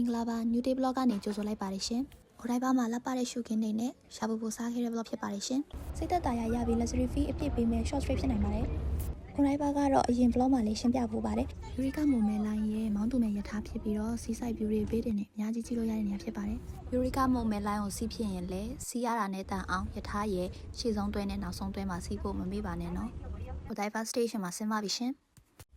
င်္ဂလာပါ New Day Blog ကနေကြိုဆိုလိုက်ပါတယ်ရှင်။ဟိုတိုင်းပါမှာလက်ပါတဲ့ရှုခင်းနေနဲ့ရှာပူပူစားခဲ့တဲ့ blog ဖြစ်ပါတယ်ရှင်။စိတ်သက်သာရပြီး luxury fee အပြည့်ပေးမဲ့ short trip ဖြစ်နိုင်ပါတယ်။ဟိုတိုင်းပါကတော့အရင် blog မှာလေးရှင်းပြဖို့ပါတယ်။ယူရီကမိုမဲလိုင်းရဲ့မောင်းသူမဲ့ရထားဖြစ်ပြီးတော့စီးဆိုင် view တွေဘေးတင်နဲ့အများကြီးကြည့်လို့ရတဲ့နေရာဖြစ်ပါတယ်။ယူရီကမိုမဲလိုင်းကိုစီးဖြစ်ရင်လည်းစီးရတာနဲ့တန်အောင်ရထားရဲ့ရှေ့ဆုံးတွဲနဲ့နောက်ဆုံးတွဲမှာစီးဖို့မမေ့ပါနဲ့နော်။ဟိုတိုင်းပါ station မှာဆင်းပါပြီရှင်။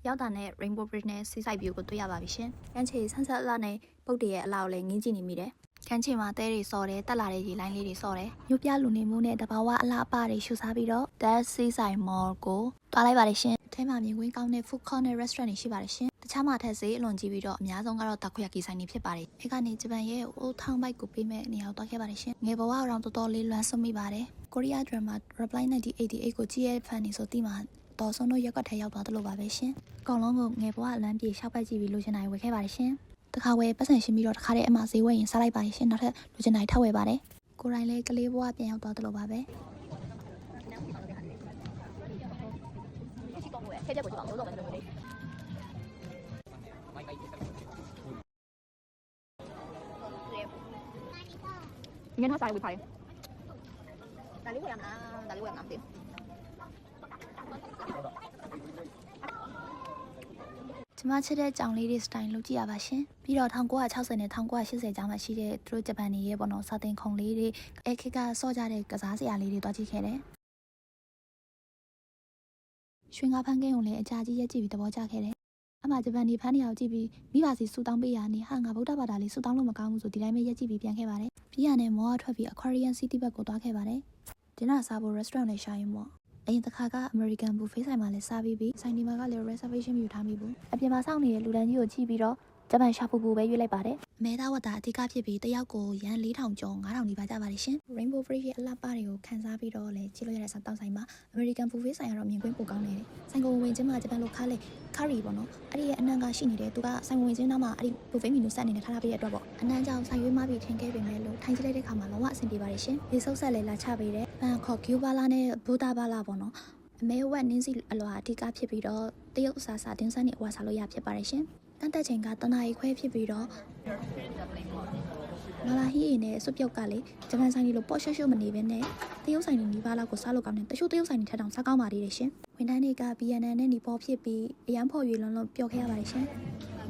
ရောက်တာနဲ့ Rainbow Bridge နဲ့ Seaside View ကိုတွေ့ရပါပြီရှင်။ကမ်းခြေဆန်းဆက်အလှနဲ့ပုတ်တရဲ့အလှကိုလည်းငင်းကြည့်နေမိတယ်။ကမ်းခြေမှာတဲတွေစော်တယ်တက်လာတဲ့ရေလိုင်းလေးတွေစော်တယ်။မြို့ပြလူနေမှုနဲ့တဘာဝအလှအပတွေရှုစားပြီးတော့ That Seaside Mall ကိုတွားလိုက်ပါတယ်ရှင်။အထဲမှာမြင်ကွင်းကောင်းတဲ့ food court နဲ့ restaurant တွေရှိပါတယ်ရှင်။တခြားမှာထက်ဈေးအလွန်ကြီးပြီးတော့အများဆုံးကတော့တာခွယာကီဆိုင်တွေဖြစ်ပါတယ်။အဲကနေဂျပန်ရဲ့ Old Town Bike ကိုပေးမဲ့နေရာကိုတွားခဲ့ပါတယ်ရှင်။ငယ်ဘဝအရောင်တော်တော်လေးလွမ်းဆွမိပါတယ်။ Korea drama Reply 1988ကိုကြည့်ရဲ့ fan တွေဆိုတိမှာတော်ဆုံးတို့ရက်ကွက်ထဲရောက်သွားတယ်လို့ပါပဲရှင်။အကောင်လုံးကိုငယ်ဘဝအလန်းပြေရှောက်ပတ်ကြည့်ပြီးလိုချင်နိုင်ဝယ်ခဲ့ပါတယ်ရှင်။တခါဝယ်ပတ်စံရှင်းပြီးတော့တခါတည်းအမဈေးဝယ်ရင်စားလိုက်ပါတယ်ရှင်။နောက်ထပ်လိုချင်နိုင်ထပ်ဝယ်ပါတယ်။ကိုယ်တိုင်လည်းကလေးဘဝပြန်ရောက်သွားတယ်လို့ပါပဲ။你看他啥也不怕的。哪里会养啊？哪里会养啊？对。ကျမချစ်တဲ့ကြောင်လေးတွေစတိုင်လုပ်ကြည့်ရပါရှင်ပြီးတော့1960နဲ့1980ကျောင်းမှာရှိတဲ့သူတို့ဂျပန်နေရဲ့ပေါ့နော်စာတင်ခုံလေးတွေအခက်ခါဆော့ကြတဲ့ကစားစရာလေးတွေတွားကြည့်ခဲ့တယ်ရွှေငါဖန်ကင်းကိုလည်းအကြာကြီးရက်ကြည့်ပြီးသဘောကျခဲ့တယ်အမှဂျပန်နေဖန်းနေအောင်ကြည့်ပြီးမိဘစီဆူတောင်းပေးရနေဟာငါဗုဒ္ဓဘာသာလေးဆူတောင်းလို့မကောင်းဘူးဆိုဒီတိုင်းပဲရက်ကြည့်ပြီးပြန်ခဲ့ပါတယ်ပြီးရနဲ့မောကထွက်ပြီး Aquarium City ဘက်ကိုတွားခဲ့ပါတယ်ဒီနေ့စားဖို့ restaurant နဲ့ရှာရင်ပေါ့အရင်တစ်ခါက American buffet ဆိုင်မှာလည်းစားပြီးဆိုင်ဒီမှာကလည်း reservation ယူထားမိဘူးအပြင်မှာစောင့်နေတဲ့လူတန်းကြီးကိုကြည့်ပြီးတော့ဂျပန်ရှာပူပူပဲရွေးလိုက်ပါတယ်အမဲသားဝတ်တာအဓိကဖြစ်ပြီးတယောက်ကိုရန်4000ကျော်9000နီးပါးကြပါတယ်ရှင် Rainbow Bridge ရဲ့အလှပတွေကိုခန်းစားပြီးတော့လည်းကြည့်လို့ရတဲ့တောင်ဆိုင်မှာ American buffet ဆိုင်ကတော့မြင်ကွင်းပိုကောင်းနေတယ်ဆိုင်ကိုဝင်ချင်းမှာဂျပန်လိုခါလေ curry ပေါ့နော်အဲ့ဒီရဲ့အနံကရှိနေတယ်သူကဆိုင်ဝင်ချင်းနောက်မှာအဲ့ဒီ buffet menu ဆက်နေနဲ့ထားပေးတဲ့အတွက်ပေါ့အနံကြောင့်ဆိုင်ရွေးမှပြီးထင်ခဲ့ပေမဲ့လို့ထိုင်ကြည့်လိုက်တဲ့ခါမှာလုံးဝအဆင်ပြေပါတယ်ရှင်ဒီဆုပ်ဆက်လည်းလာချပေးတယ်ပန်ခေါ် Gyubala နဲ့ Buddha Bala ပေါ့နော်အမဲဝက်နင်းစီအလွာအဓိကဖြစ်ပြီးတော့တရုတ်အစားစားတင်းစန်းနဲ့အဝါစားလို့ရဖြစ်ပါတယ်ရှင်တန်တက်ချိန်ကတနာရီခွဲဖြစ်ပြီးတော့မလာဟီးနဲ့စွပ်ပြုတ်ကလေဂျပန်ဆိုင်တွေလိုပေါ့ရှုပ်မနေဘဲနဲ့တရုတ်ဆိုင်တွေနီးပါးလောက်ကိုစားလို့ကောင်းတယ်တချို့တရုတ်ဆိုင်တွေထက်တောင်စားကောင်းပါသေးတယ်ရှင်ဝန်ထမ်းတွေက BNN နဲ့နီပေါ်ဖြစ်ပြီးအရန်ဖော်ရွေလွန်ပျော်ခဲ့ရပါတယ်ရှင်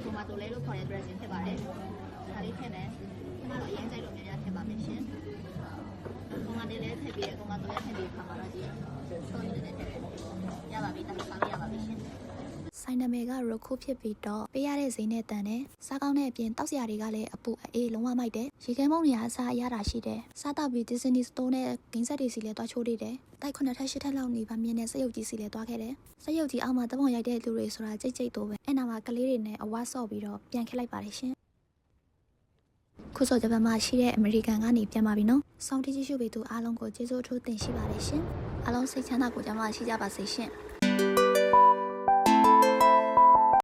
ကိုမတိုလေးလို့ခေါ်တဲ့ dressing ဖြစ်ပါတယ်ဒါလေးထည့်မယ်ခဏတော့အရင်ကြိုက်လို့များများထည့်ပါမယ်ရှင်ကိုမတိုလေးထည့်ပြီးကိုမတိုလေးထည့်ပြီးခါမှာတော့ဒီဆိုနေတယ်ရပါပြီတခါလေးရပါပြီရှင်ဆိုင်နာမည်က Roku ဖြစ်ပြီးတော့ပေးရတဲ့ဈေးနဲ့တန်တယ်စားကောင်းတဲ့အပြင်တောက်စရာတွေကလည်းအပူအေးလုံးဝမိုက်တယ်ရေခဲမုံတွေကအစားအရတာရှိတယ်စားတော့ပြီး Disney Store နဲ့ဂိမ်းဆက်တွေစီလဲတွားချိုးသေးတယ်တိုက်9ထက်10ထက်လောက်နေပါမြင်တဲ့စက်ရုပ်ကြီးစီလဲတွားခဲ့တယ်စက်ရုပ်ကြီးအောက်မှာတပုံရိုက်တဲ့လူတွေဆိုတာကြိတ်တော့ပဲအဲ့နာမှာကလေးတွေနဲ့အဝါဆော့ပြီးတော့ပြန်ခက်လိုက်ပါတယ်ရှင်ခုဆိုဂျပန်မှာရှိတဲ့အမေရိကန်ကနေပြန်ပါပြီနော်စောင့်ကြည့်ရှုပေးသူအားလုံးကိုကျေးဇူးအထူးတင်ရှိပါတယ်ရှင်အားလုံးစိတ်ချမ်းသာကိုကြပါရှိကြပါစေရှင်